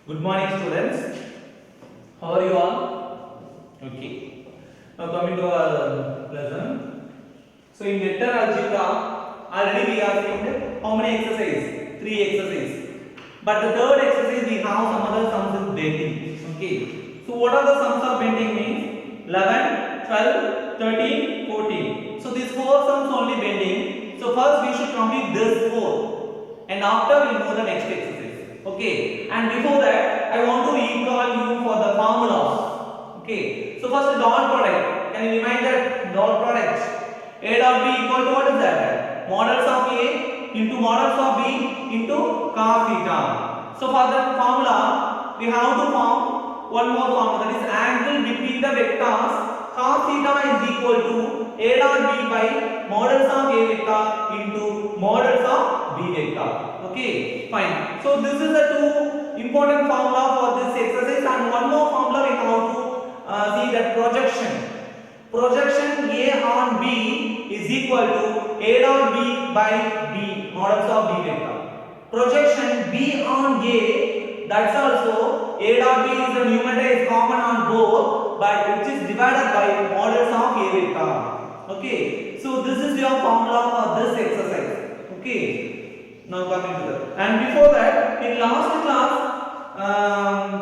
Good morning, students. How are you all? Okay. Now coming to our lesson. So in vector algebra, already we are seeing how many exercises? Three exercises. But the third exercise we have some other sums is bending. Okay. So what are the sums of bending means? 11, 12, 13, 14. So these four sums only bending. So first we should complete this four, and after we move the next exercise. Okay, and before that I want to recall you for the formulas. Okay, so first dot product. Can you remind that dot product? A dot B equal to what is that? Modulus of A into modulus of B into cos theta. So for that formula we have to form one more formula, that is angle between the vectors cos theta is equal to A dot B by modulus of A vector into modulus of B vector. Okay, fine. So this is the two important formula for this exercise, and one more formula we have to see that projection. Projection A on B is equal to A dot B by B modulus of B vector. Projection B on A, that's also A dot B is the numerator is common on both, but which is divided by modulus of A vector. Okay, so this is your formula for this exercise. Okay. Now coming to that, and before that, in last class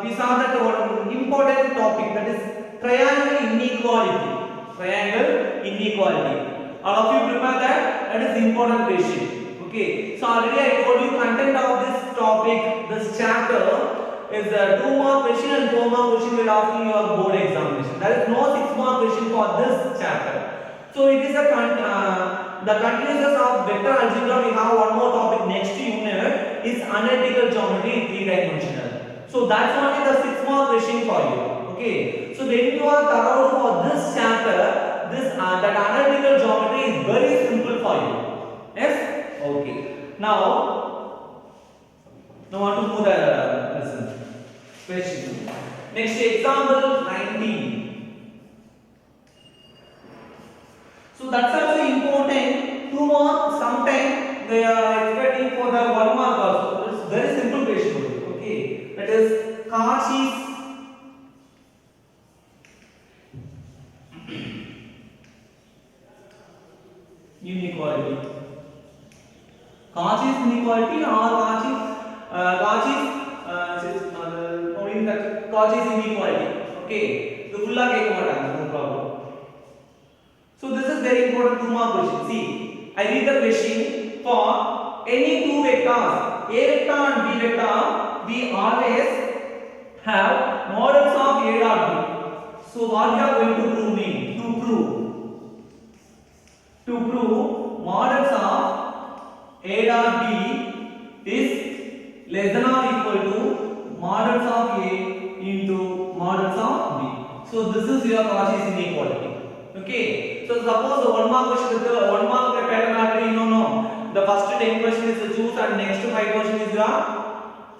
we saw that one important topic, that is triangle inequality. Triangle inequality. All of you prepare that. That is important question. Okay. So already I told you content of this topic, this chapter is a 2-mark question and 4-mark question will ask you your board examination. There is no 6-mark question for this chapter. So it is a the continuous of vector algebra. We have one more topic next unit is analytical geometry in 3-dimensional. So that's only the 6-mark question for you. Okay. So when you are thorough for this chapter, this that analytical geometry is very simple for you. Yes. Okay. Now I want to move the lesson. Question. Next example 19. So that's also important. 2 marks, sometimes they are expecting for the 1 mark also. It's very simple question. Okay, that is Cauchy's inequality. Cauchy's inequality or Cauchy's inequality. Okay, the full no problem. So this is very important 2-mark question. See, I read the question. For any two vectors, A vector and B vector, we always have modulus of A dot B. So what we are going to prove mean? To prove modulus of A dot B is less than or equal to modulus of A into modulus of B. So this is your Cauchy's inequality. Okay, so suppose the 1-mark question, the 1-mark pattern already no. The first 10 question is the choose, and next 5 question is your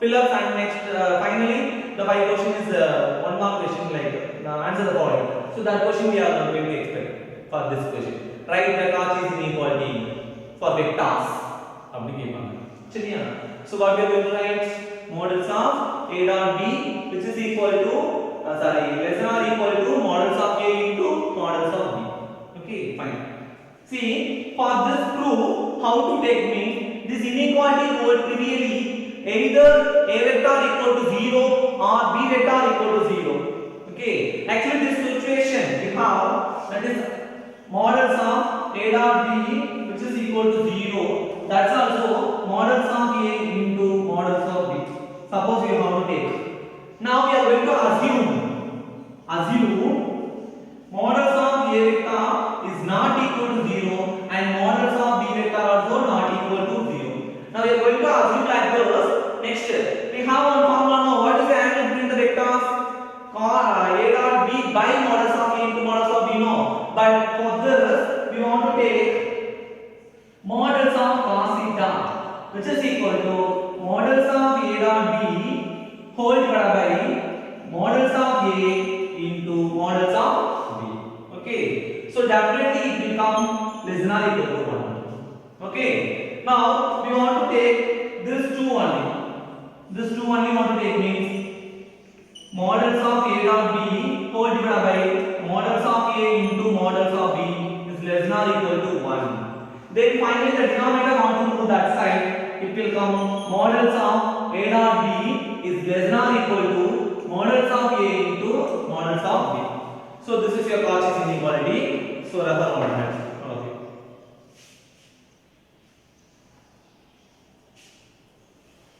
fill up, and next finally the 5 question is 1-mark question, like answer the following. So that question we are going to expect for this question. Write the Cauchy's inequality for vectors. So what we are going to write? Modulus of A dot B, which is equal to less than or equal to modulus of A into modulus of B. Okay, fine. See, for this proof, how to take means this inequality hold trivially either A vector equal to 0 or B vector equal to 0. Okay, actually this situation we have, that is modulus of A dot B, which is equal to 0. That's also modulus of A into modulus of B. Suppose we have to take. Now we are going to assume modulus of A vector is not equal to 0 and modulus of B vector also not equal to 0. Now we are going to assume like this. Next, we have one formula now. What is the angle between the vectors? A dot B by modulus of A into modulus of B, no. But for this, we want to take modulus of cos theta, which is equal to modulus of A dot B whole divided by modulus of A into modulus of B. Okay, so definitely it become less than or equal to 1. Okay, now we want to take this 2 only. This 2 only want to take means modulus of A dot B whole divided by modulus of A into modulus of B is less than or equal to 1. Then finally the denominator want to move that side, it will come modulus of A dot B is less than or equal to modulus of A into modulus of B. So this is your Cauchy's inequality. So refer on that. Okay.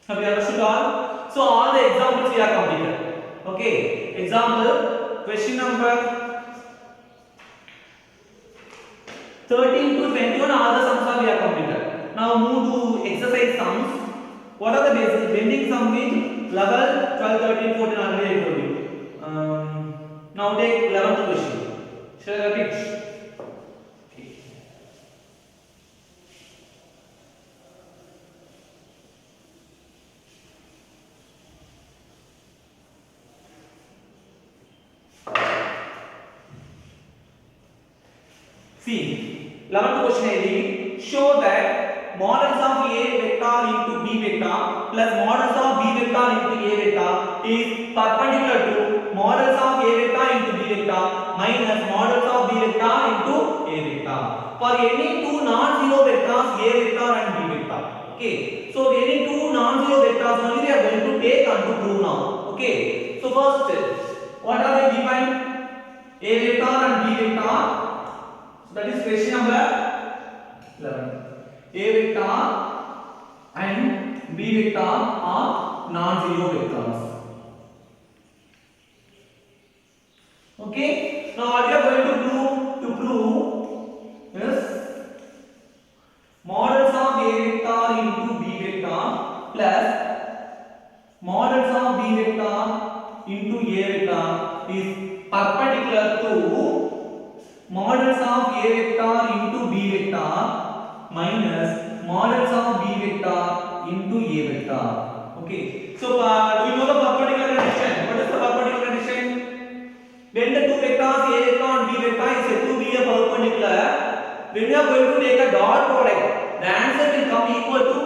Have you understood all? So all the examples we are completed. Okay. Example, question number 13 to 21, all the sums are we are completed. Now move to exercise sums. What are the basic bending sum with 11, 12, 13, 14 already I told you. Now take 11th question. Shall I repeat? Okay. See, 11th question I read. Show that modulus of A vector into B vector plus modulus of B vector into A vector is perpendicular to modulus of A vector into B vector minus modulus of B vector into A vector. For any two non-zero vectors A vector and B vector. Okay. So any two non-zero vectors only we are going to take and to prove now. Okay. So first, what are they defined? A vector and B vector. So that is question number 11. A vector and B vector are non-zero vectors. Okay. Now what we are going to prove? To prove is modulus of A vector into B vector plus modulus of B vector into A vector is perpendicular to modulus of A vector into B vector minus modulus of B vector into A vector. Okay. So do you know the perpendicular condition? What is the perpendicular condition? When the two vectors A vector and B vector is said to be a perpendicular, when you are going to take a dot product, the answer will come equal to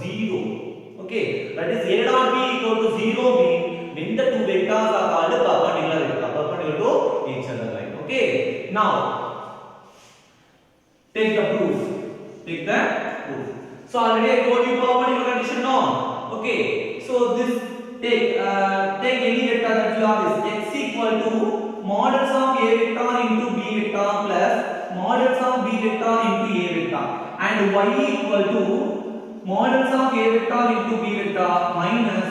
0. Okay. That is A dot B equal to 0 means when the two vectors are called perpendicular vector, perpendicular to each other. Right? Okay. Now take the proof. Take the proof. So already I told you perpendicular condition now. Okay. So this take any vector that you have is x equal to modulus of A vector into B vector plus modulus of B vector into A vector and y equal to modulus of A vector into B vector minus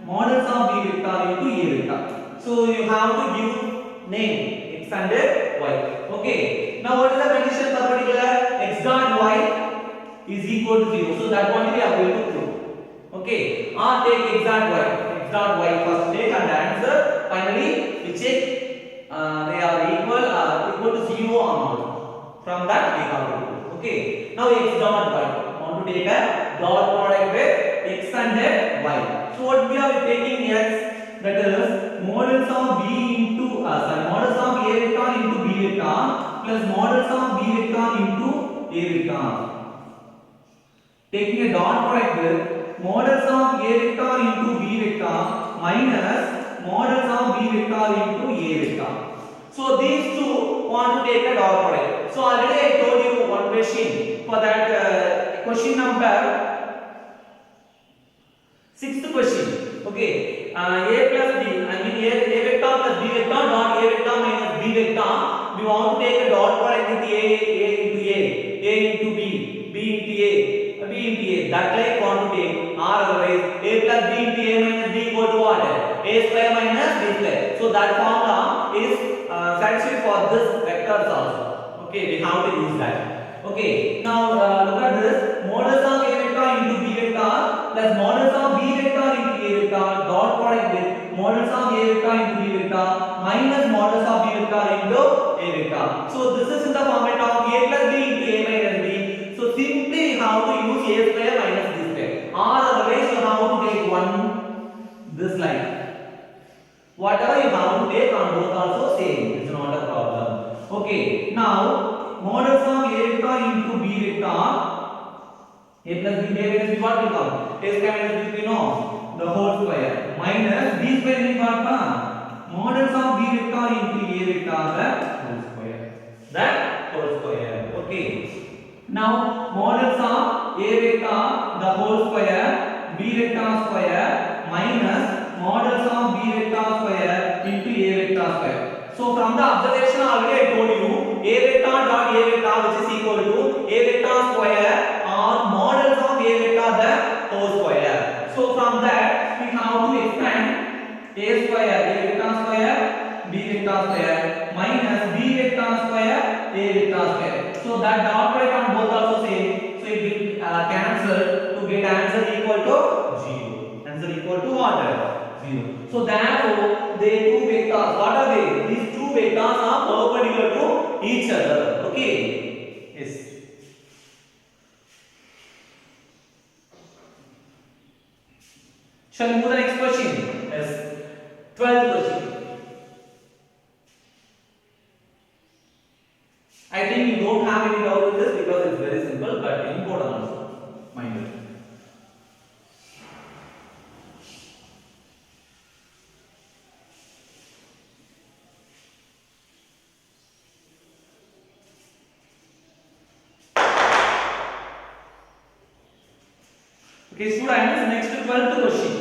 modulus of B vector into A vector. So you have to give name x and y. Okay. Now what is the condition perpendicular? X dot y is equal to 0. So that one we are going to prove. Okay. Take x dot y. X dot y first take and answer. Finally we check they are equal to 0 or not. From that we have to prove. Okay. Now x dot y. Want to take a dot product with x and y. So what we are taking x, that is modulus of b into modulus of A vector into B vector plus modulus of B vector into A vector. Taking a dot product with modulus of A vector into B vector minus modulus of B vector into A vector. So these two want to take a dot product. So already I told you one question. For that question number 6th question. Okay. A plus B, I mean A vector plus B vector dot A vector minus B vector. We want to take a dot product with A into A into B, B into A, B into A. That like want to take, or otherwise A plus B into A minus B equal to what? A square minus B square. So that formula is satisfied for this vectors also. Okay, we have to use that. Okay, now look at this. Modulus of A vector into B vector plus modulus of B vector into A vector dot product with modulus of A vector into B vector minus modulus of B vector into A vector. So this is in the format of A plus B into A minus B. So simply we have to use A square minus B square. Or otherwise you have to take this line. Whatever you have to take on both also same. It's not a problem. Okay. Now modulus of A vector into B vector. A plus B minus B what will come? A square minus B square no. The whole square minus B square means what? vector the whole square. That whole square. Okay. Now modulus of a vector the whole square, b vector square minus modulus of b vector square into a vector square. So from the observation already I told you a vector dot a vector which is equal to a vector square or modulus of a vector the whole square. So from that we have to expand a square a vector square b vector square minus b vector square a vector square. So that dot product on both also same. So it will cancel to get answer equal to 0. Answer equal to what? 0. So therefore they two vectors, what are they? These two vectors are perpendicular to each other. Okay. Yes. Shall we move the next question? Yes. 12th question. I think you don't have any doubt with this because it's very simple but important also. Mind it. Okay, students, next 12th question.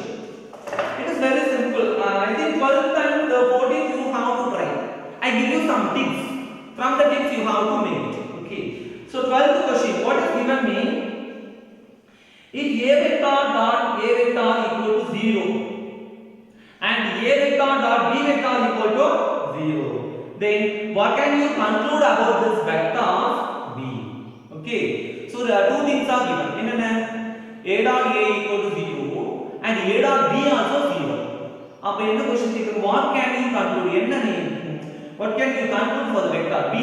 It is very simple. I think 12th and 14th you have to try. I give you some tips. From the tips you have to make it. Okay. So 12th question. What is given me? If a vector dot a vector equal to 0 and a vector dot b vector equal to 0, then what can you conclude about this vector b? Okay. So there are two things are given. A dot a equal to 0 and a dot b also 0. Now, question is what can you conclude? What can you conclude for the vector b?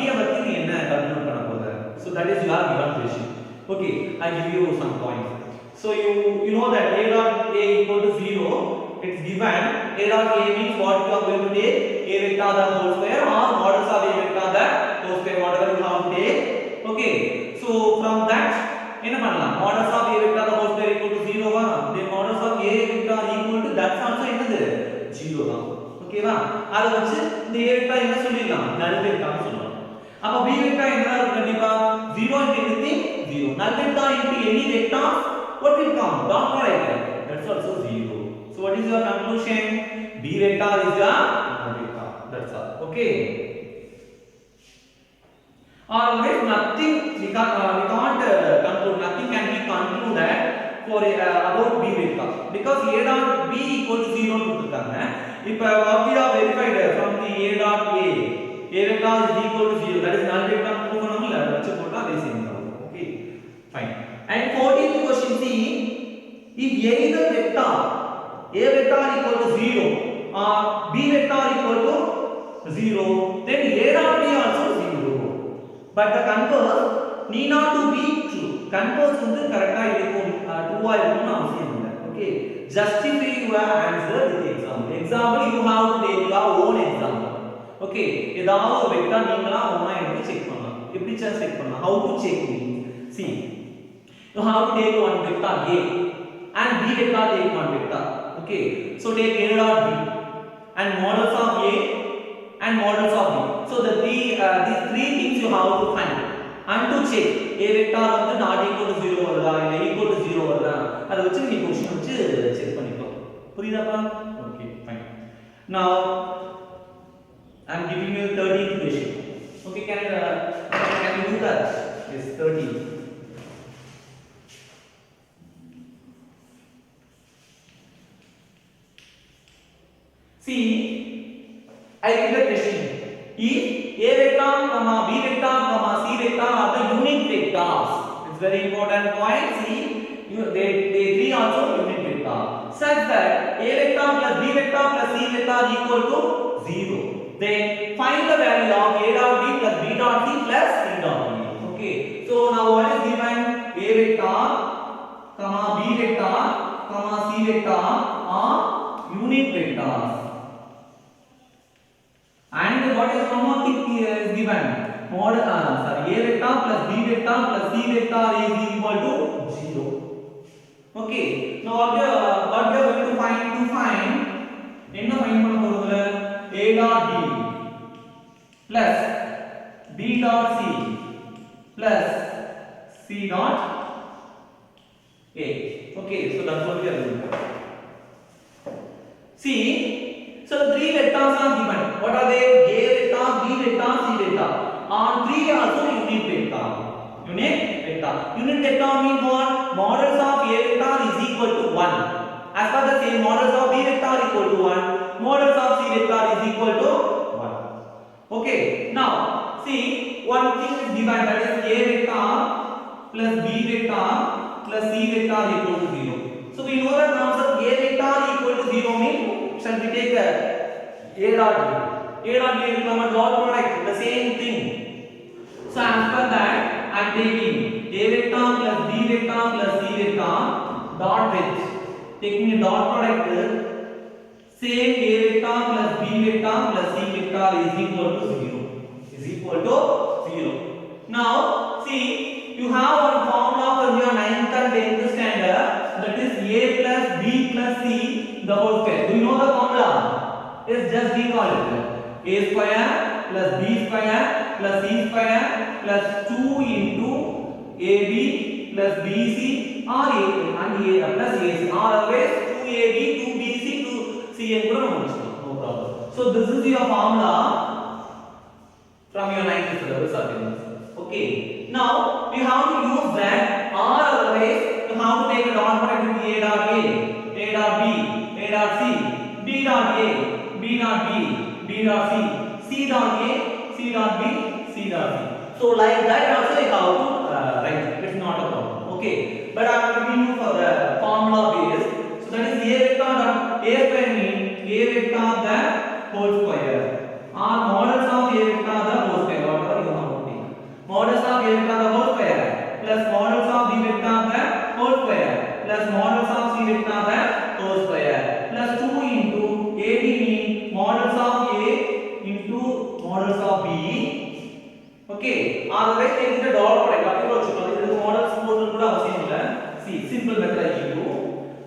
So that is your given question. Okay, I give you some points. So you know that a dot a equal to 0. It's given a dot a means what you are going to take a vector the whole square or modulus of a vector the whole square, whatever you have to take. Okay, so from that என்ன பண்ணலாம் modulus of a vector the whole square equal to 0 வா then modulus of a vector equal to that's also என்னது 0 தான் ஓகேவா அத வச்சு இந்த a vector என்ன சொல்லிடலாம் null vector னு சொல்லலாம் அப்ப b vector என்ன இருக்கும் கண்டிப்பா 0 into anything 0 null vector into any vector what will come dot product that's also 0. So what is your conclusion? B vector is a null vector, that's all. Okay. Always nothing we can't conclude, nothing can be concluded for about b vector because a dot b equal to 0 னு கொடுத்திருக்காங்க. இப்போ what we have verified from the a dot a vector is equal to 0, that is null vector proof பண்ணனும்ல அத வச்சு போட்டா அதே same தான். Okay, fine. And 14th question, see if either vector a vector equal to 0 or b vector equal to 0, then a dot b also 0. But the converse need not to be true. Converse வந்து கரெக்ட்டா இருக்கும் true ஆ இருக்கணும்னு அவசியம் இல்லை. Okay, justify your answer with example. Example you have to take your own example. Okay, ஏதாவது ஒரு vector நீங்களா ஓனா எடுத்து செக் பண்ணலாம். எப்படி செக் பண்ணலாம்? How to check? See, you have to take one vector a and b vector take one vector. Okay, so take a dot b and modulus of a and modulus of b. So the these three things you have to find and to check a vector வந்து not equal to 0 வருதா இல்ல equal to 0 வருதா அத வச்சு நீ question வச்சு check பண்ணிக்கலாம். புரியுதாப்பா? Okay, fine. Now I am giving you 13th question. Okay, can you do that? Yes, 13. See, I read the question. If a vector, b vector, c vector are the unit vectors, it's very important point. See, they three also unit vector. Such that a vector plus b vector plus c vector equal to 0. Then find the value of a dot b plus b dot c plus c dot d. Okay. So now what is given? A vector, b vector, c vector are unit vectors. And what is one more thing is given? A vector plus b vector plus c vector is equal to 0. Okay. Now what we are going to find? என்ன find பண்ண போறோம்ல? A dot b plus B dot C plus C dot A. Okay, so that's what we are doing. See, so the three vectors are given. What are they? A vector, B vector, C vector. On 3 also unit vector. Unit vector. Unit vector means what? Modulus of A vector is equal to 1. As per the same, modulus of B vector equal to 1. Modulus of C vector is equal to 1. Okay. Now, see, one thing is given, that is A vector plus B vector plus C vector equal to 0. So we know the concept A vector equal to 0 means, shall we take A dot B? A dot B will become a dot product, the same thing. So as per that, I am taking A vector plus B vector plus C vector dot with, taking a dot product, same A vector plus B vector plus C vector is equal to 0. Is equal to 0. Now, see, you have one formula from your 9th and 10th standard, that is A plus B plus C the whole square. Do you know the formula? Yes, just recall it. A square plus B square plus C square plus 2 into AB plus BC or A and A plus AC, or always 2AB, 2BC, 2CN. No problem. So this is your formula from your 9th syllabus. Okay. Now we have to use that, or otherwise you have to take a dot product with A dot A, A dot B, A dot C, B dot A, B dot B, B dot C, C dot A, C dot B, C dot C. So like that also you have to write. It's not a problem. Okay. But I am giving you for the formula base. So that is A vector dot A square means A vector the whole square, or modulus of A vector the whole square, whatever you have to take. Modulus of A vector the whole square plus modulus of B vector the whole square plus modulus of C vector the whole square plus 2 into AB means modulus of A into modulus of B. Okay, otherwise take the dot product. This is modulus kuda avashyam illa. See, simple method I give you.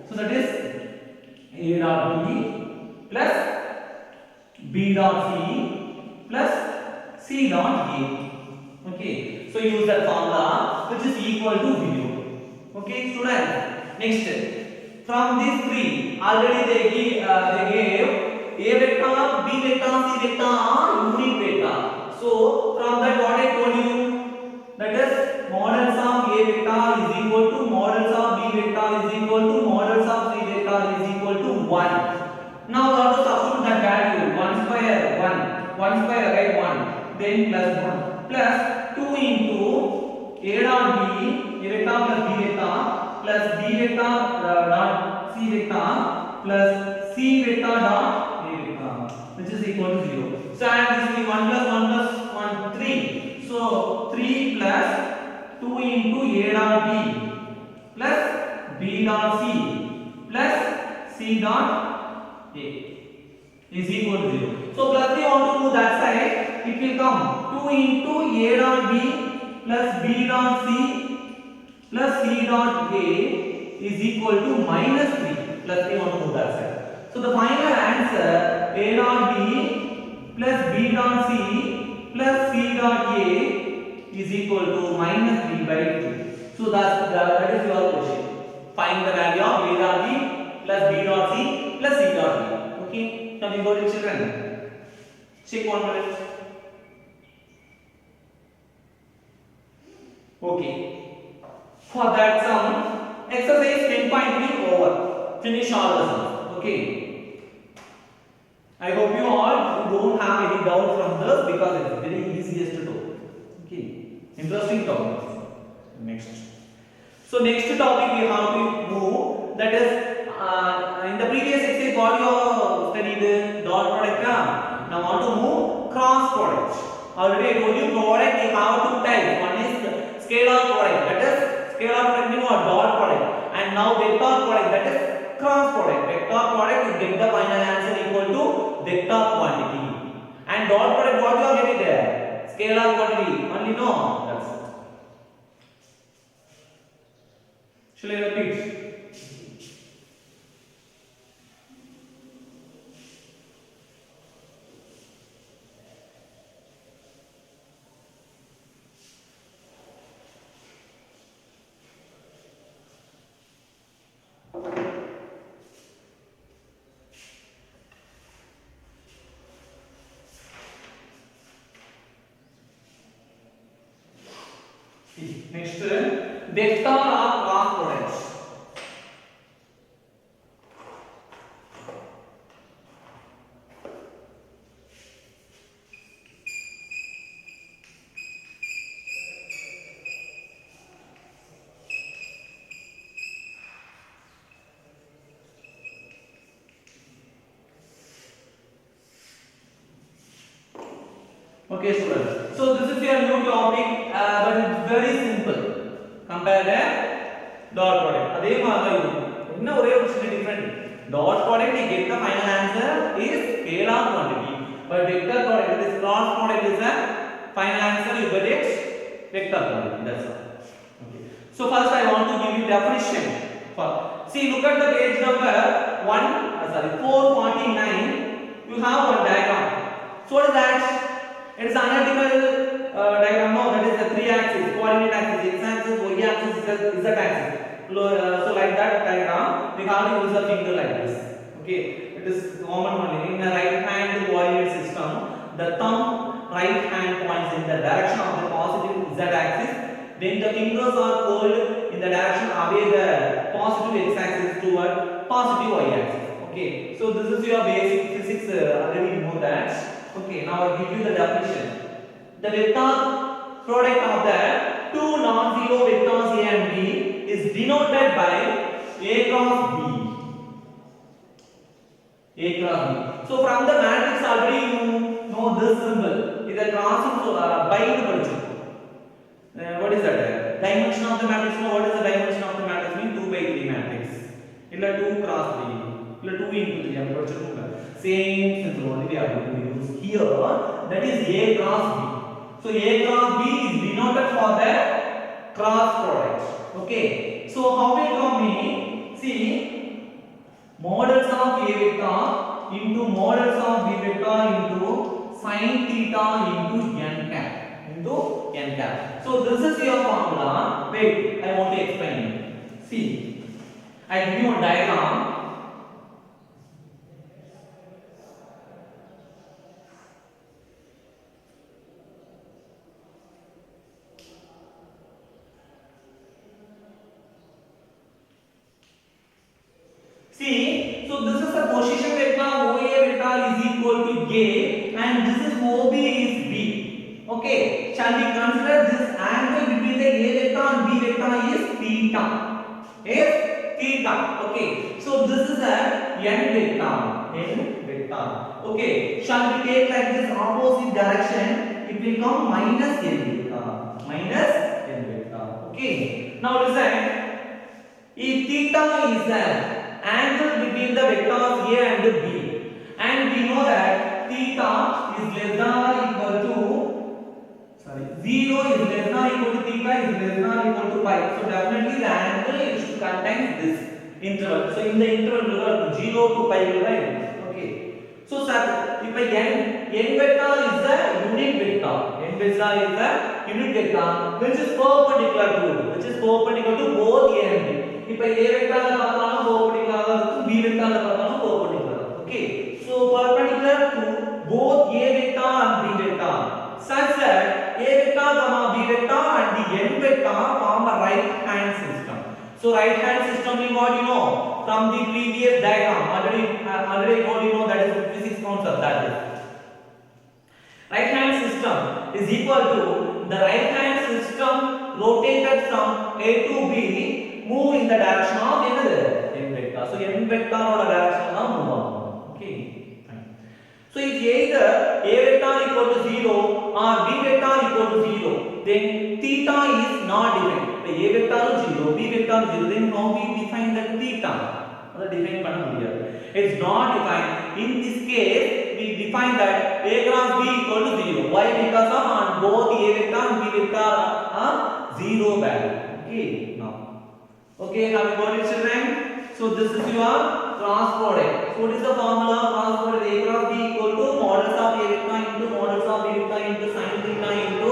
So that is A dot B plus B dot C plus C dot A. Okay, so use that formula which is equal to 0. Okay, students. Next, from these three, already they gave A vector, B vector, C vector are unit vector. So from that, what I told you, that is modulus of A vector is equal to modulus of B vector is equal to modulus of C vector is equal to 1. Now we have to substitute that value. 1 square 1 square, right? 1, then plus 1 plus 2 into A dot B, A vector plus B vector plus B vector dot C vector plus C vector dot A vector, which is equal to 0. So and this will be 1 plus 1 plus 1 3. So 3 plus 2 into A dot B plus B dot C plus C dot A is equal to 0. So plus 3 want to move that side, it will come 2 into A dot B plus B dot C plus C dot A is equal to minus 3. Plus 3 want to move that side. So the final answer, A dot B plus B dot C plus C dot A is equal to minus 3 by 2. So that is your question. Find the value of A dot B plus B dot C plus C dot A. Okay. Now we go to children. Check 1 minute. Okay. For that sum, exercise 10.3 over. Finish all the sums. Okay. I hope you all don't have any doubt from this because it is very easiest to do. Okay. Interesting topic. Next. So next topic we have to move, that is in the previous exercise what you studied dot product. Now want to move cross product. Already I told you product we have two types. One is scalar product, that is scalar product means what? Dot product, and now vector product, that is cross product. Vector product you get the final answer equal to vector quantity, and dot product what you are getting there? Scalar quantity only. No, that's it. Shall I repeat? Next, vector of cross products. Okay, students. So this is your new topic, but it's very simple. Compare the dot product. அதே மாதிரி தான் இருக்கும். என்ன ஒரே ஒரு சின்ன different. Dot product you get the final answer is scalar quantity, but vector product, this cross product is the final answer. You get it vector quantity. That's all. Okay. So first I want to give you definition. See, look at the page number 449. You have one diagram. So what is that? It is analytical diagram. No, that is the three axis, coordinate axis, x axis, y axis, z axis. So like that diagram, we have to use the finger like this. Okay, it is common only in the right hand coordinate system. The thumb right hand points in the direction of the positive z axis. Then the fingers are curled in the direction away the positive x axis toward positive y axis. Okay, so this is your basic physics. Already you know that. Okay, now I give you the definition. The vector product of the two non-zero vectors A and B is denoted by A cross B. A cross B. So from the matrix already you know this symbol. Is a crossing by what is that? Dimension of the matrix. No, what is the dimension of the matrix? Mean 2 by 3 matrix. Illa 2 cross 3. Illa 2 into 3. I'm going to same symbol only we are going to use here. That is A cross B. So A cross B is denoted for the cross product. Okay. So how will come mean? See, models of A vector into models of B vector into sin theta into n cap. Into n cap. So this is your formula. Wait, I want to explain it. See, I give you a diagram. See, so this is the position vector OA vector is equal to A and this is OB is B. Okay, shall we consider this angle between the A vector and B vector is theta. Is theta. Okay, so this is a n vector. N vector. Okay, shall we take like this opposite direction? It will come minus n vector. Minus n vector. Okay, now listen. If theta is the angle between the vectors A and B, and we know that theta is less than or equal to 0 is less than or equal to theta is less than or equal to pi. So definitely the angle should contain this interval. So in the interval 0 to pi will write. Okay. So sir, if n vector is the unit vector, n vector is the unit vector which is perpendicular to both A and B. If A vector la paathalam perpendicular ah irukkum, B vector la paathalam perpendicular. Okay, so perpendicular to both A vector and B vector such that A vector comma B vector and the n vector form a right hand system. So right hand system means what you know from the previous diagram already told you know that is physics concept, that is right hand system is equal to the right hand system rotated from A to B move in the direction of n vector. So n vector oda direction la move agum. Okay, fine. So if either A vector equal to 0 or B vector equal to 0, then theta is not defined. The A vector is 0, B vector is 0, then how we define that theta? That define panna mudiyadhu. It's not defined. In this case, we define that A cross B equal to 0. Why? Because of on both A vector and B vector are 0 value. Okay, now. Okay, have you got it, children? So this is your cross product. So what is the formula? Cross product A cross B equal to modulus of A vector into modulus of B vector into sin theta into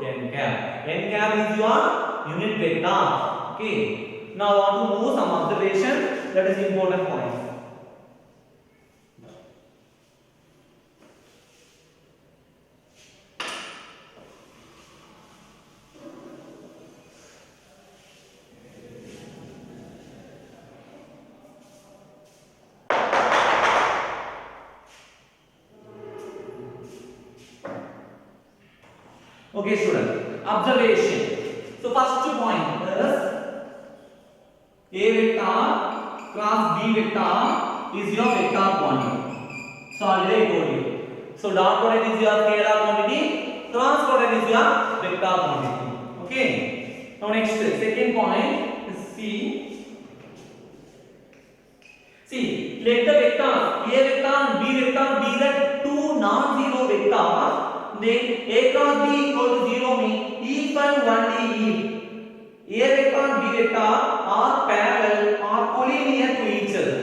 n cap. N cap is your unit vector. Okay. Now I want to move some observation, that is important point. Okay, student. Observation. So first point is A vector cross B vector is your vector quantity. So already I told you. So dot product is your scalar quantity, cross product is your vector quantity. Okay. Now next second point is See, let the vectors A vector and B vector be the two non-zero vectors. Then A cross B equal to 0 means if and only if A vector and B vector are parallel or collinear to each other.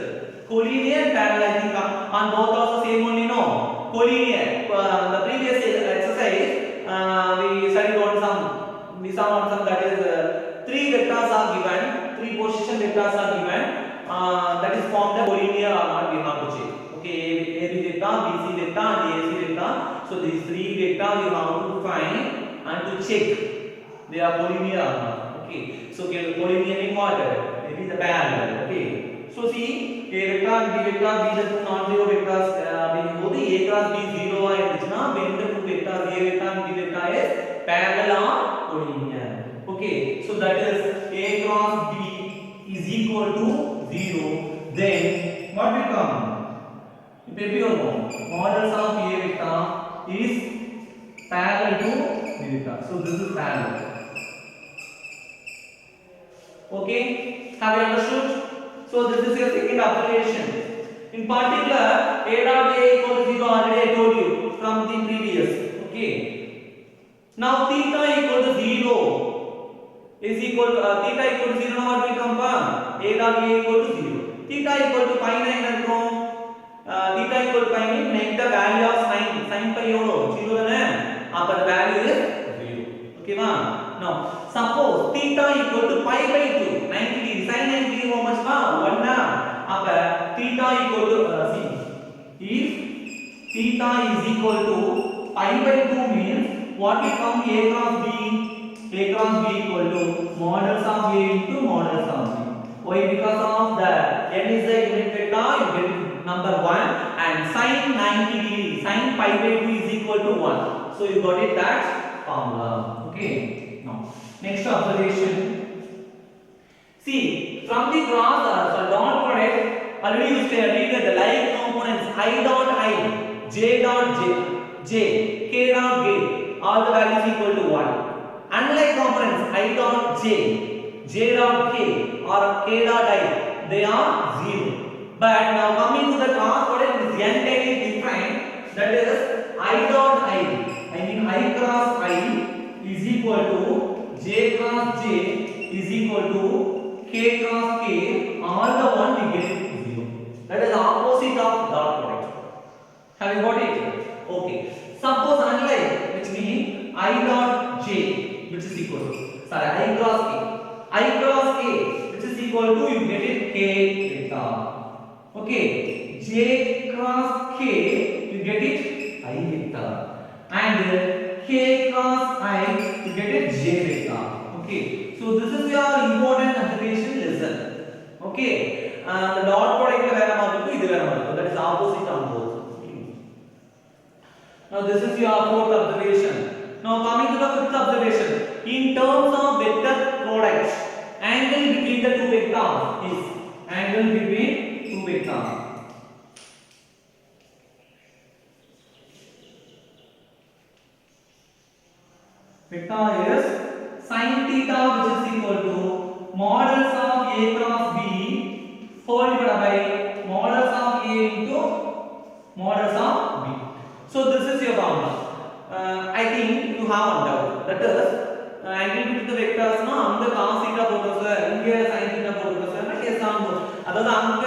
Collinear parallel, I think, and both also same only, no. Collinear. The previous exercise we studied on some that is three vectors are given, three position vectors are given. That is formed the collinear or not, we have to check. Okay, AB vector, BC vector and AC vector. So these three vectors you have to find and to check they are collinear or not. Okay, so collinear means what? Maybe the parallel. Okay, so see A vector and B vector, these are two non-zero vectors. When both A cross B 0 and when the two vectors A vector and B vector is parallel or collinear. Okay, so that is A cross B is equal to 0, then what will come? Maybe or no? Modulus of A vector is parallel to B vector. So this is parallel. Okay, have you understood? So this is your second observation. In particular, A dot A equal to 0 already I told you from the previous. Okay. Now theta equal to 0. Is equal to theta equal to 0 now what will come from A dot A equal to 0. Theta equal to pi 9 from theta equal to pi means make the value of sin pi euro 0 then the value is 0. Okay ma. Now suppose theta equal to pi by 2 90 degree sin 90 degree how much ma 1 na theta equal to if theta is equal to pi by 2 means what will come A cross B? A cross B equal to modulus of A into modulus of B. Why? Because of the n is the unit vector, you get number 1 and sin 90 degree, sin pi by 2 is equal to 1. So you got it that formula. Okay. Now next observation. See from the cross dot product already you studied that the like components I dot I, J dot J, K dot K, all the values equal to 1. Unlike components I dot J, J dot K or K dot I, they are 0. But now coming to the cross product is entirely different. That is I dot I mean I cross I is equal to J cross J is equal to K cross K. All the one we get 0. That is opposite of dot product. Have you got it? Okay. Suppose unlike, which means I dot J which is equal to I cross K which is equal to you get it K vector. Okay, J cross K you get it I vector and K cross I you get it J vector. Okay, so this is your important observation lesson. Okay, the dot product that is opposite on both. Okay. Now this is your fourth observation. Now coming to the fifth observation, in terms of vector products, angle between the two vectors is angle between two vectors. Vector is sin theta which is equal to modulus of A cross B whole divided by modulus of A into modulus of B. So this is your formula. I think you have one doubt. That is angle between the vectors na அந்த cos theta போடுறோம் sir இங்க sin theta போடுறோம் sir நான் S ஆகும் அதாவது அங்க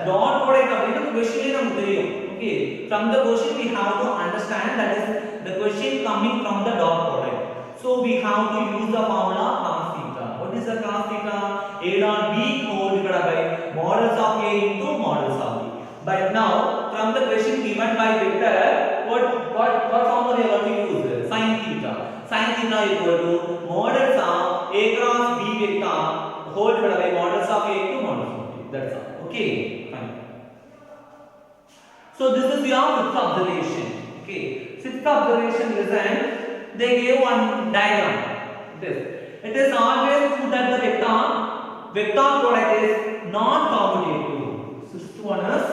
dot product அப்படினா क्वेश्चनே நமக்கு தெரியும். Okay, from the question we have to understand that is the question coming from the dot product. So we have to use the formula cos theta. What is the cos theta? A dot B whole divided by modulus of A into modulus of B. But now from the question given by vector, what formula we are going to use? Sin theta. Sin theta equal to modulus of A cross B vector whole divided by modulus of A into modulus of B. That's all. Okay, fine. So this is your fifth observation. Okay, sixth observation is an they gave one diagram. It is always true that the vector product is not commutative. Sixth one is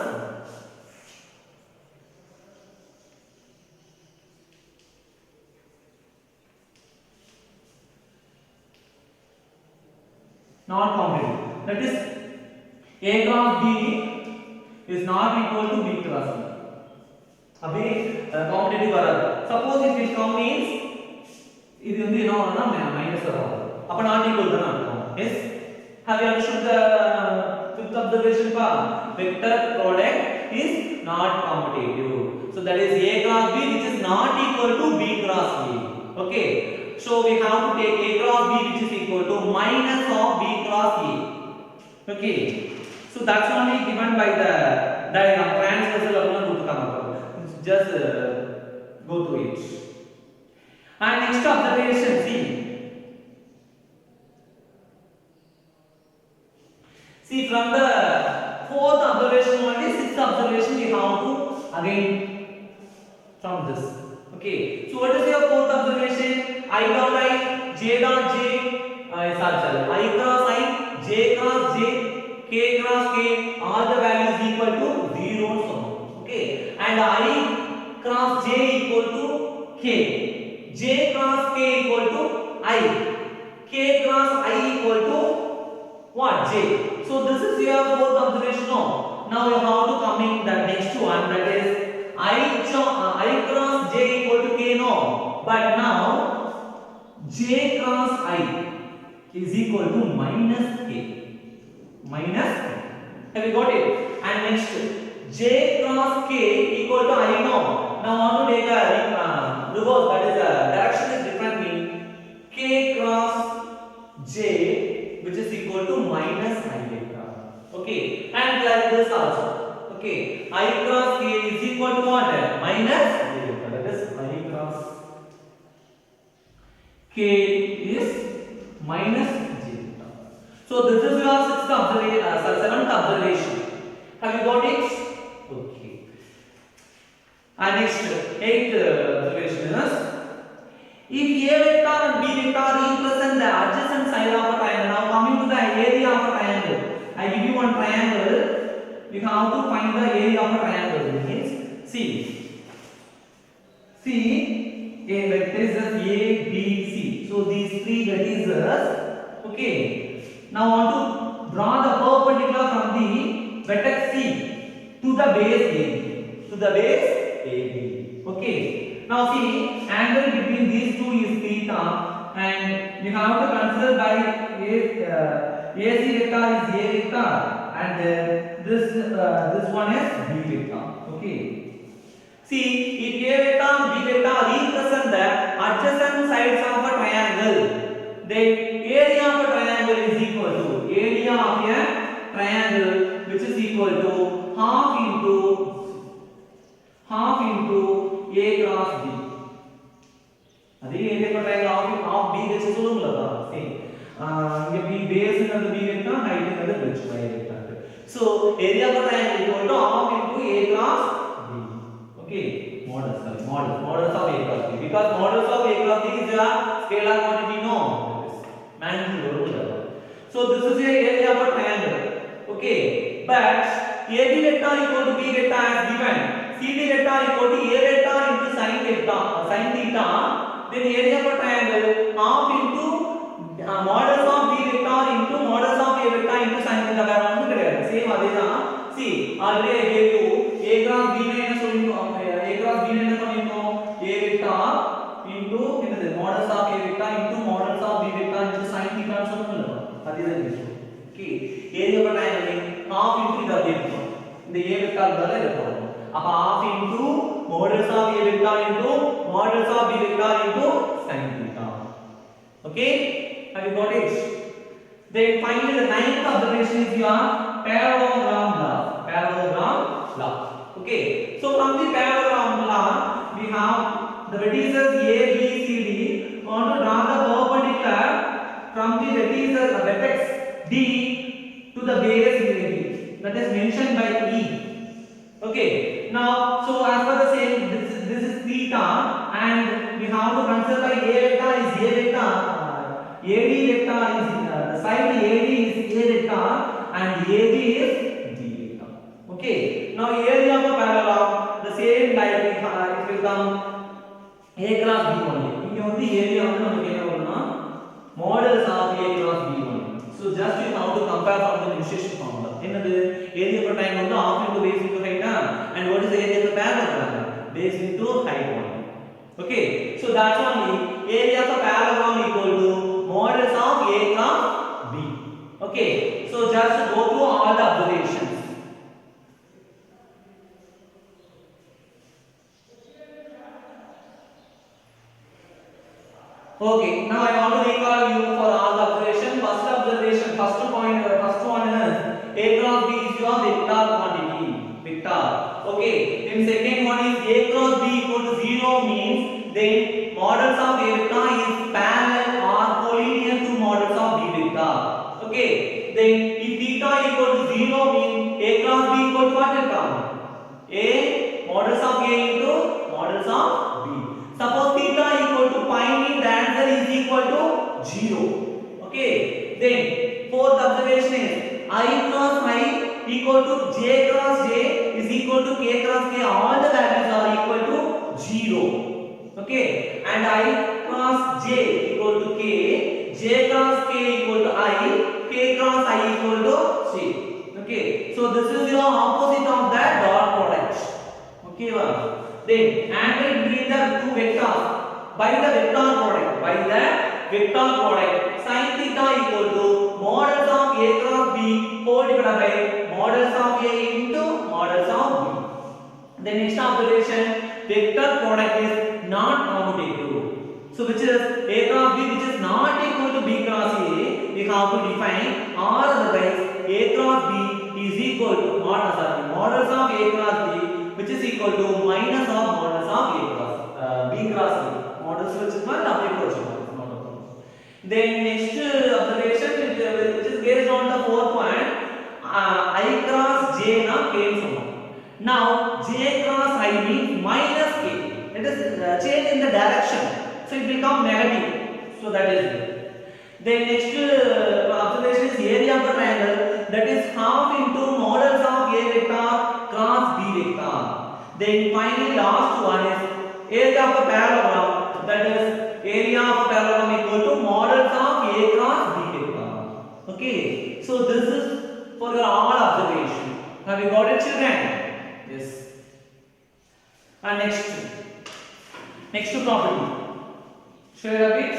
not commutative. That is A cross B is not equal to B cross B. अभी competitive வராது. Suppose if it come means இது வந்து என்ன ஆகும்னா minus வரும். அப்ப not equal தான் அர்த்தம். Yes. Have you understood the fifth observation pa? Vector product is not commutative. So that is A cross B which is not equal to B cross B. Okay. So we have to take A cross B which is equal to minus of B cross A. Okay. So that's only given by the diagram. Transversal apna kuduthukanga. Just go through it. And next observation, see from the fourth observation only sixth observation we have to again from this. Okay, so what is your fourth observation? I dot I, J dot J, I cross I, J cross J, K cross K, all the values equal to 0 and so on. Okay, and I cross J equal to K, J cross K equal to I, K cross I equal to what? J. So this is your fourth observation. Now you have to come in the next one, that is I cross J equal to K. No, but now J cross I is equal to minus K. Minus K. Have you got it? And next J cross K equal to I know. Now I want to take a reverse, that is the direction is different, mean K cross J which is equal to minus I vector. Okay, and like this also. Okay, I cross K is equal to what? Minus J vector. That is I cross K is minus J vector. So this is your seventh observation. Have you got it? Okay. And next, eighth observation is, if A vector and B vector represent the adjacent side of a triangle. Now coming to the area of a triangle, I give you one triangle. We have to find the area of a triangle. Means see a vertex A, B, C. So these three vertices. Okay. Now I want to draw the perpendicular from the vertex C to the base AB. To the base AB. Okay. Now see, angle between these two is theta, and we have to consider by AC vector is A vector, and this one is B vector. Okay. See, if A vector and B vector represent the adjacent sides of a triangle, then area of a triangle is equal to area of a triangle, which is equal to half into A cross B. அதே area of triangle of B வச்சு சொல்லுங்களா? See, இங்க B base ங்கிறது B vector, height ங்கிறது h y vector. So area of triangle equal to half into A cross B. Okay, modulus of A cross B, because modulus of A cross B is a scalar quantity. No, magnitude வருது. So this is a area of a triangle. Okay, but AB vector equal to B vector as given. CD vector equal to A vector into sin theta, then area of a triangle half into modulus of B vector into modulus of A vector into sin theta. வேற ஒண்ணும் கிடையாது, same அதேதான். See, already I gave you A cross B னா என்ன சொல்லிருக்கோம்? A cross B னா என்ன பண்ணிருக்கோம்? A vector into என்னது modulus of A vector into modulus of B vector into sin theta னு சொல்லுங்க. அதுதான் விஷயம். Okay, area of a triangle half into இது அப்படியே இருக்கும். இந்த A vector மேல இத போடணும். அப்ப half into modulus of A vector into modulus of B vector into sin theta. Okay, have you got it? Then finally the ninth observation is your parallelogram law. Okay, so from the parallelogram law we have the vertices A, B, C, D. We want to draw the perpendicular from the vertex D to the base AB. That is mentioned by E. Okay, now so as per the same, this is theta, and we have to consider by A vector, AD vector is the side AD is A vector and AG is B vector. Okay. Now area of a parallelogram, the same like it will come A cross B only. இங்க வந்து area வந்து நமக்கு என்ன வரும்னா modulus of A cross B only. So just you have to compare from the initiation formula. என்னது area of a triangle வந்து half into base into height and what is the area of the parallelogram? Base into height only. Okay, so that's only area of a parallelogram equal to modulus of A cross B. Okay, so just go through all the observations. Okay, now I want to recall you for all the observation. First observation, first point, first one is A cross B is your vector quantity. Vector. Okay, then second one is A cross B equal to 0 means then modulus of A vector is parallel or collinear to modulus of B vector. Okay, then if theta equal to 0 means A cross B equal to what will come? A modulus of A into modulus of B. Suppose theta equal to pi means the answer is equal to 0. Okay, then fourth observation is I cross I equal to J cross J is equal to K cross K. All the values are equal to 0. Okay, and I cross J equal to K, J cross K equal to I, K cross I equal to C. Okay, so this is your opposite of that dot product. Okay, then angle between the two vectors by the vector product, sin theta equal to modulus of A cross B whole divided by modulus of A into modulus of B. The next observation, vector product is not commutative. So which is A cross B which is not equal to B cross A, we have to define, or otherwise A cross B is equal to modulus of A cross B which is equal to minus of modulus of A cross B cross A. Modulus vechukona apply pochukona. Then next observation which is based on the fourth one, I cross J na K sum. Now J cross I means minus K. It is change in the direction, so it become negative. So that is it. Then next observation is area of the triangle, that is half into modulus of A vector cross B vector. Then finally last one is area of a parallelogram, that is area of a parallelogram equal to modulus of A cross B vector. Okay, so this is for your all observation. Have you got it, children? Yes. And next property. Show you a bit.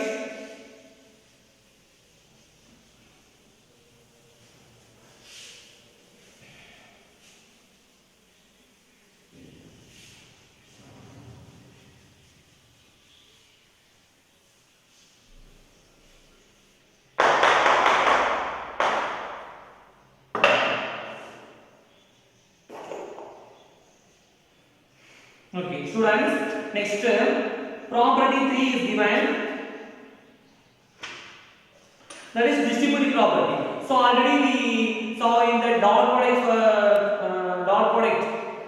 Okay, students, next property 3 is given, that is distributive property. So already we saw in the dot product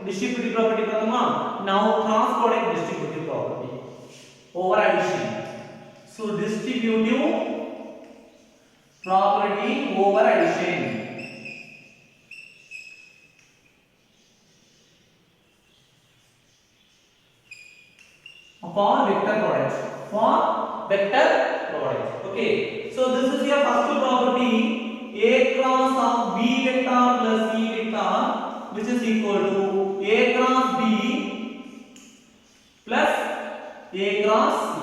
distributive property pathuma. Now cross product distributive property over addition. So distributive property over addition. For vector products. Okay, so this is your first property, A cross of B vector plus C vector, which is equal to A cross B plus A cross C.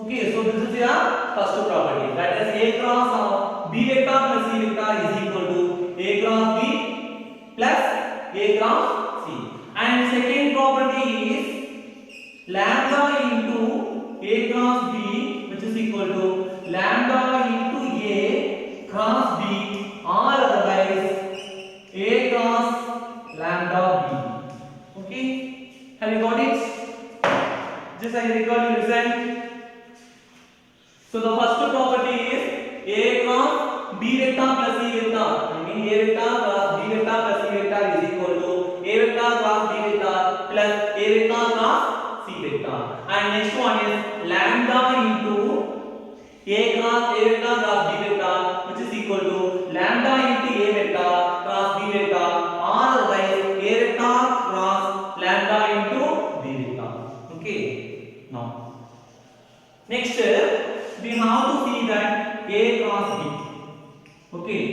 Okay, so this is your first property, that is A cross of B vector plus C vector is equal to A cross B plus A cross C. And second property is lambda into A cross B which is equal to lambda into A cross B, or otherwise A cross lambda B. Okay, have you got it? Just I recall you listen. So the first property is A cross B vector plus C vector. I mean A vector cross B vector plus C vector is equal to A vector cross B vector plus A vector cross C vector. And next one is lambda into Next, we have to see that A cross B. Okay.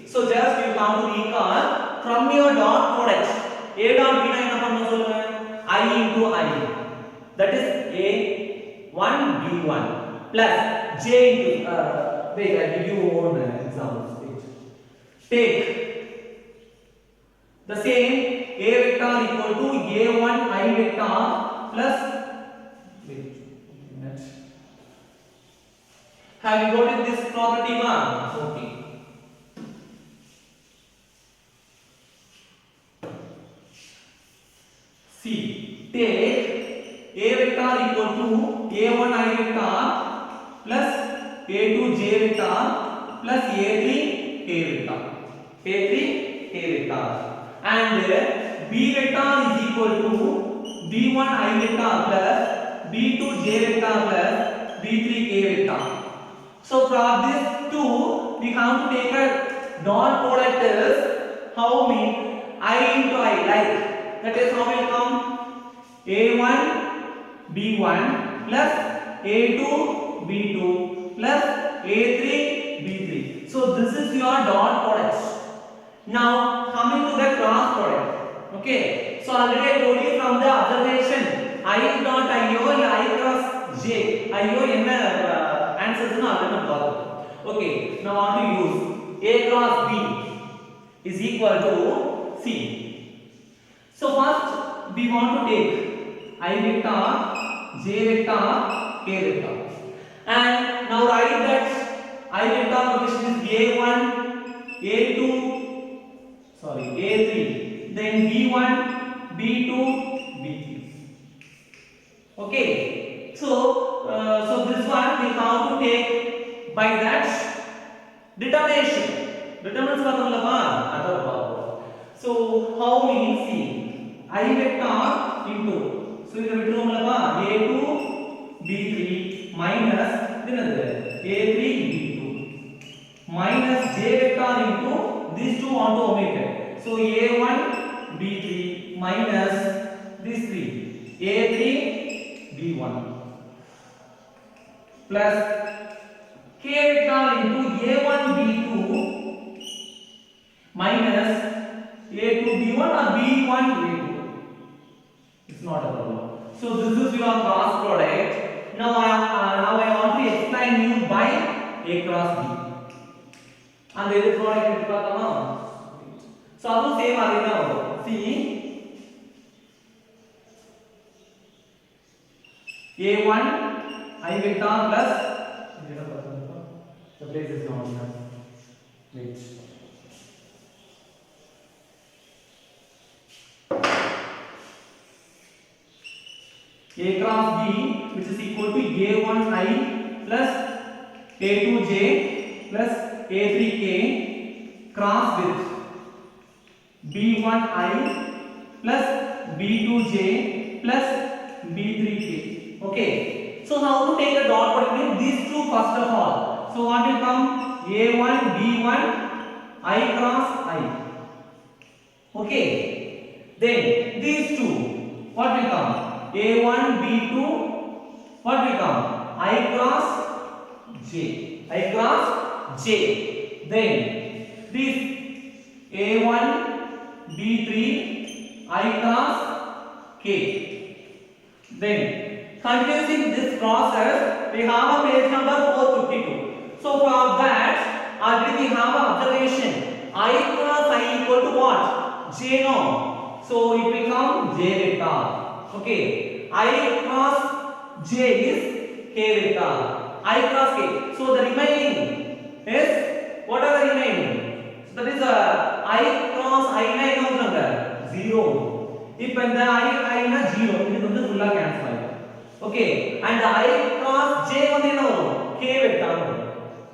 So just you have to recall from your dot product. A dot B na enna pannu solunga? I into I. That is A1 B1 plus J into wait, I give you one example. Take the same A vector equal to A1 I vector plus wait a minute. Have you got this property one? Okay. See, take A vector equal to A1 I vector plus A2 J vector plus A3 K vector. A3 K vector. And B vector is equal to B1 I vector plus B2 J vector plus B3 K vector. So from this two, we have to take a dot product is how many I into I, like that is how will come A1 B1 plus A2 B2 plus A3 B3. So this is your dot product. Now coming to the cross product. Okay, so already I told you from the observation I dot IO I cross J IO enna answers na already got. Okay, now I want to use A cross B is equal to C. So first we want to take I vector, J vector, K vector, and now write that I vector position is A1, A2, sorry A3, then B1, B2, B3. Okay, so this one we have to take by that determination. Determinants formula ba adha. So how means see I vector into, so idu vittunomla ba A2 B3 minus dinadu A3 B2 minus J vector into these two want to omit. So A1 B3 minus these three A3 B1 plus K vector into A1 B2 minus A2 B1 or B1 A2. It's not a problem. So this is your cross product. Now I want to explain you by A cross B. And the product is பார்த்தோமா? So ಅದು same ಆಗಿದೆ ನಾವು. See A1 I vector plus the place is gone now. Wait. A cross B which is equal to A1I plus A2J plus A3K cross with B1I plus B2J plus B3K. Okay, so how to take a dot product? These two first of all. So what will come? A1 B1 I cross I. Okay, then these two what will come? A1 B2 what will come? I cross J. I cross J. Then this A1 B3 I cross K. Then continuing this process we have a page number 452. So for that already we have an observation I cross I equal to what? J no. So it become J vector. Okay, I cross J is K vector. I cross K. So the remaining is what are the remaining? So that is I cross I na enna avudanga 0. If and the I na 0 idu vandu full ah cancel aayidum. Okay, and the I cross J vandu enna varum? K vector.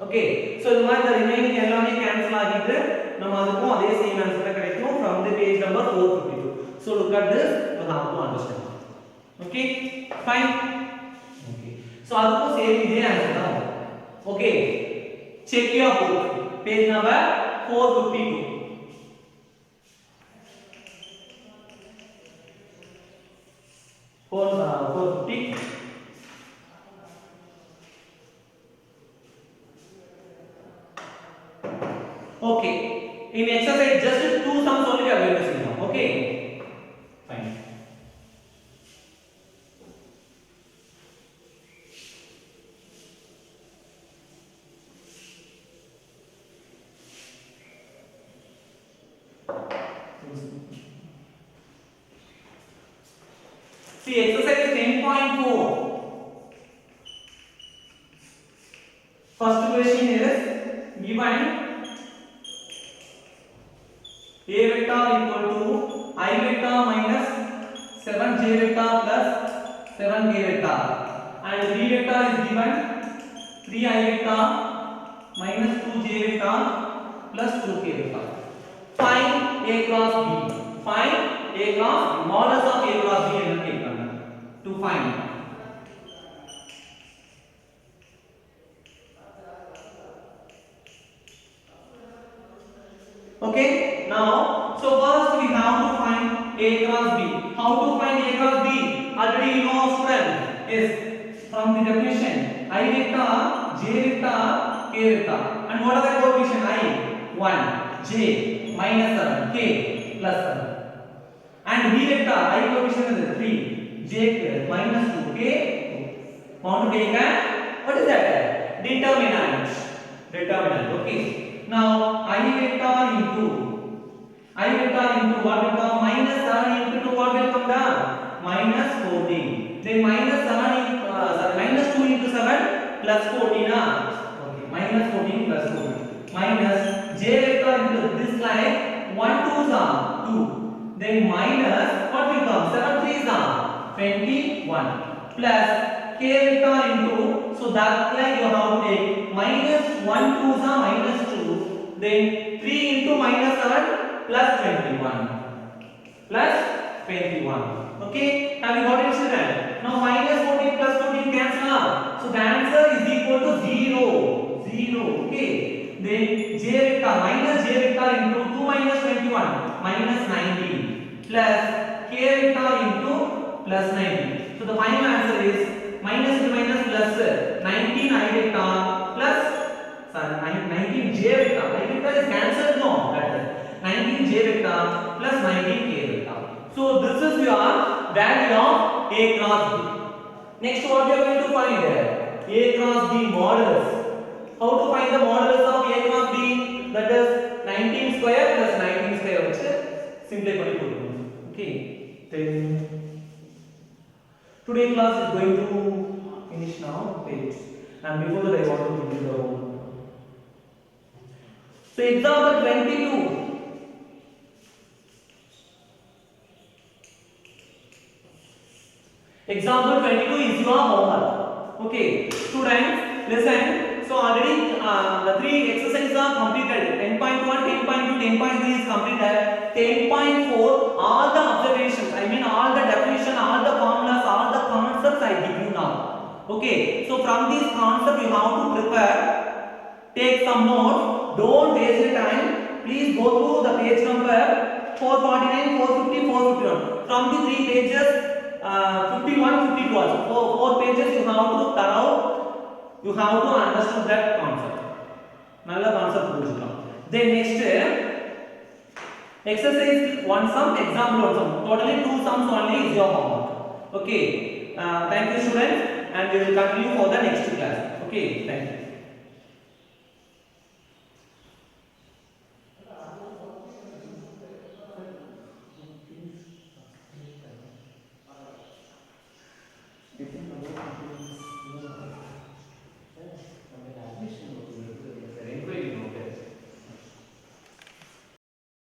Okay, so the remaining ellame cancel agidhu நம்ம அதுக்கு அதே same answer கிடைக்கும் from the page number 452. So look at this, you have to understand. Okay, fine. Okay, so அதுக்கு same இதே answer தான். Okay, check your book, page number 452. Okay. In exercise, just two sums only we are going to see now. Okay. Fine. See exercise 10.4. First question is given a vector equal to I vector minus 7j vector plus 7k vector, and b vector is given 3i vector minus 2j vector plus 2k vector. Find a cross b. Find a cross b. Modulus of a cross b and take to find. Okay, now so first we have to find a cross b. How to find a cross b? Already you know, student, is from the definition I vector, j vector, k vector, and what are the coefficient? I 1, j minus 7, k plus 7, and b vector I coefficient is 3, j minus 2, k 2. Want to take a what is that? Determinant. Determinant. Okay. Now I vector into what will come? Minus 7 into 2 what will come down? Minus 14. Then minus 2 into 7 plus 14. Okay. Minus 14 plus 14. Minus j vector into this line 1 2 is 2. Then minus what will come? 7 3 is 21. Plus k vector into, so that line you have to take minus 1 2 is minus 2. Then 3 into minus 7 plus 21. Plus 21. Okay, have you got it, student? Now minus 14 plus 14 cancel out. So the answer is equal to 0. 0. Okay. Then j vector minus j vector into 2 minus 21 minus 19 plus k vector into plus 19. So the final answer is minus into minus plus 19 I vector plus 19 j vector. I vector is cancelled, no, that is 19 j vector plus 19 k vector. So this is your value of a cross b. Next what we are going to find here? A cross b modulus. How to find the modulus of a cross b? That is 19 square plus 19 square, which is simply put. Okay. Then today class is going to finish now. Wait. And before that I want to give you the homework. So example 22. Example 22 is your homework. Okay, students, listen. So already the three exercises are completed. 10.1, 10.2, 10.3 is completed. 10.4, all the observations, I mean all the definition, all the formulas, all the concepts I give you now. Okay, so from this concept you have to prepare. Take some notes. Don't waste your time. Please go through the page number 449, 450, 451. From the three pages, 51, 52 also. Four pages you have to thorough. You have to understand that concept. Nalla concept puruchukam. Then next exercise one sum, example one sum. Totally two sums only is your homework. Okay. Thank you, students, and we will continue for the next class. Okay. Thank you.